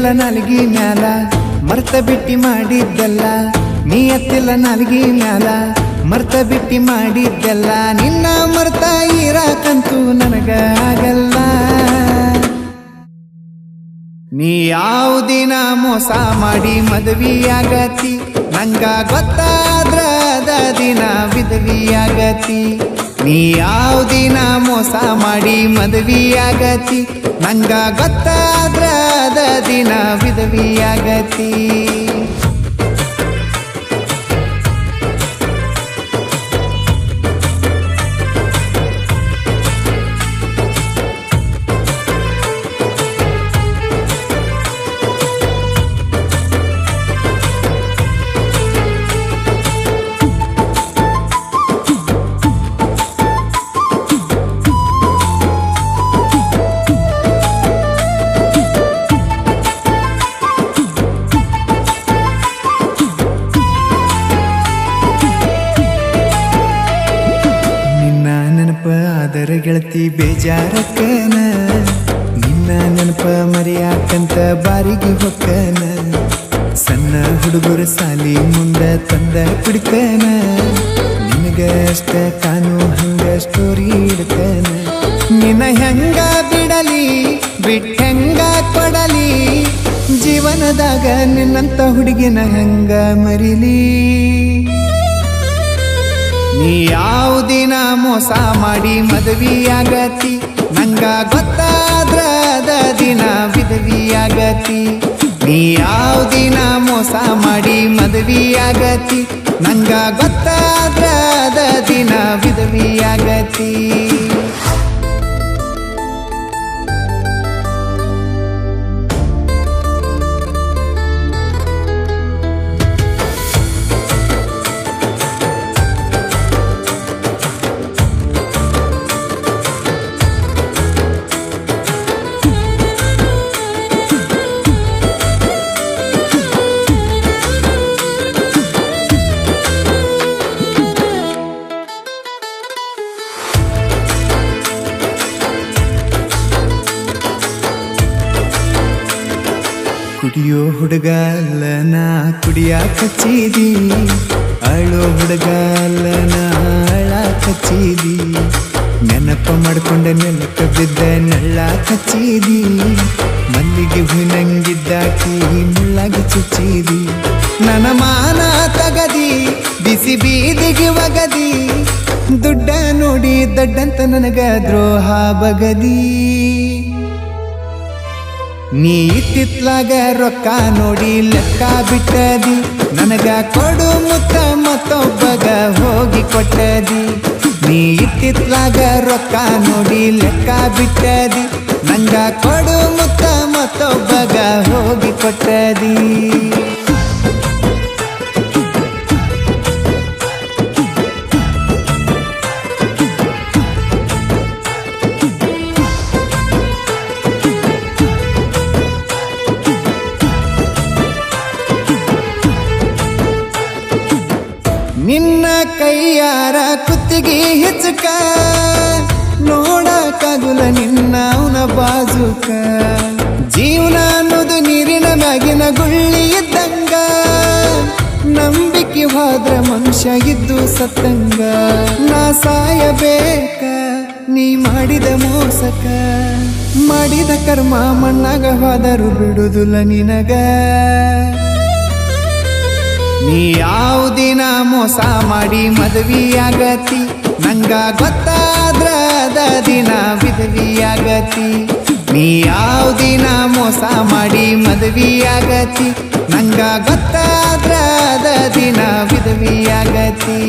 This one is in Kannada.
ಎತ್ತಿಲ್ಲ ನಾಲ್ಗಿ ಮ್ಯಾಲ ಮರ್ತ ಬಿಟ್ಟಿ ಮಾಡಿದ್ದಲ್ಲ ನೀ ಎತ್ತಿಲ್ಲ ನಾಲ್ಗಿ ಮ್ಯಾಲ ಮರ್ತ ಬಿಟ್ಟಿ ಮಾಡಿದ್ದಲ್ಲ ನಿನ್ನ ಮರ್ತ ಇರಾಕಂತೂ ನನಗ ಆಗಲ್ಲ ನೀ ಯಾವ ದಿನ ಮೋಸ ಮಾಡಿ ಮದುವೆಯಾಗತಿ ನಂಗ ಗೊತ್ತಾದ್ರ ಅದ ದಿನ ವಿಧವಿಯಾಗತಿ ನೀ ಯಾವ ದಿನ ಮೋಸ ಮಾಡಿ ಮದುವೆಯಾಗತಿ ನಂಗ ಗೊತ್ತಾದ್ರ ಅದ ದಿನ ವಿಧವಿಯಾಗತಿ ಆದರ ಗೆಳತಿ ಬೇಜಾರಕ್ಕನ ನಿನ್ನ ನೆನಪ ಮರೆಯಾಕಂತ ಬಾರಿಗೆ ಹೊಕ್ಕನ ಸಣ್ಣ ಹುಡುಗರ ಸಾಲಿ ಮುಂದ ತಂದ ಕುಡ್ಕನ ನಿನಗ ಅಷ್ಟ ಕಾನು ಹಂಗ ಸ್ಟೋರಿ ಇಡ್ಕನ ನಿನ್ನ ಹೆಂಗ ಬಿಡಲಿ ಬಿಟ್ಟೆಂಗ ಕೊಡಲಿ ಜೀವನದಾಗ ನಿನ್ನಂತ ಹುಡುಗಿನ ಹೆಂಗ ಮರಿಲಿ ನೀ ಯಾವ ದಿನ ಮೋಸ ಮಾಡಿ ಮದುವೆಯಾಗತಿ ನಂಗ ಗೊತ್ತಾದ್ರ ಅದ ದಿನ ವಿಧವಿಯಾಗತಿ ನೀ ಯಾವ ದಿನ ಮೋಸ ಮಾಡಿ ಮದುವೆಯಾಗತಿ ನಂಗ ಗೊತ್ತಾದ್ರ ಅದ ದಿನ ವಿಧವಿಯಾಗತಿ ಕುಡಿಯೋ ಹುಡುಗ ಅಲ್ಲ ನಾ ಕುಡಿಯಾಕ ಹಚ್ಚಿದಿ ಅಳೋ ಹುಡುಗ ಅಲ್ಲ ನಾ ಅಳಾಕ ಹಚ್ಚಿದಿ ನೆನಪ ಮಾಡ್ಕೊಂಡ ನೆಲಕ್ಕ ಬಿದ್ದ ನಳ್ಳಾಕ ಹಚ್ಚಿದಿ ಮಲ್ಲಿಗೆ ಹೂನಂಗಿದ್ದಾಕಿ ಮುಳ್ಳಾಗಿ ಚುಚ್ಚಿದಿ ನನ್ನ ಮಾನ ತಗದಿ ಬಿಸಿ ಬೀದಿಗೆ ಒಗದಿ ದುಡ್ಡ ನೋಡಿ ದಡ್ಡಂತ ನನಗ ದ್ರೋಹ ಬಗದಿ ನೀ ಇತ್ತಿತ್ಲಾಗ ರೊಕ್ಕ ನೋಡಿ ಲೆಕ್ಕ ಬಿಟ್ಟದಿ ನನಗ ಕೊಡು ಮುತ್ತ ಮತ್ತೊಬ್ಬಗ ಹೋಗಿ ಕೊಟ್ಟದಿ ನೀ ಇತ್ತಿತ್ಲಾಗ ರೊಕ್ಕ ನೋಡಿ ಲೆಕ್ಕ ಬಿಟ್ಟದಿ ನಂಗ ಕೊಡು ಮುತ್ತ ಮತ್ತೊಬ್ಬಗ ಹೋಗಿ ಕೊಟ್ಟದಿ ನಿನ್ನ ಕೈಯಾರ ಕುತ್ತಿಗೆ ಹೆಚ್ಚಕ ನೋಡಕ್ಕಾಗುಲ ನಿನ್ನ ಅವನ ಬಾಜುಕ ಜೀವನ ಅನ್ನೋದು ನೀರಿನ ಮ್ಯಾಗಿನ ಗುಳ್ಳಿ ಇದ್ದಂಗ ನಂಬಿಕೆ ಹೋದ್ರ ಮನುಷ್ಯ ಇದ್ದು ಸತ್ತಂಗ ನಾ ಸಾಯಬೇಕ ನೀ ಮಾಡಿದ ಮೋಸಕ ಮಾಡಿದ ಕರ್ಮ ಮಣ್ಣಾಗ ಹೋದರು ಬಿಡುದಿಲ್ಲ ನಿನಗ ನೀ ಯಾವ ದಿನ ಮೋಸ ಮಾಡಿ ಮದುವೆಯಾಗತಿ ನಂಗ ಗೊತ್ತಾದ್ರ ಅದ ದಿನ ವಿಧವಿಯಾಗತಿ ನೀ ಯಾವ ದಿನ ಮೋಸ ಮಾಡಿ ಮದುವೆಯಾಗತಿ ನಂಗ ಗೊತ್ತಾದ್ರ ಅದ ದಿನ ವಿಧವಿಯಾಗತಿ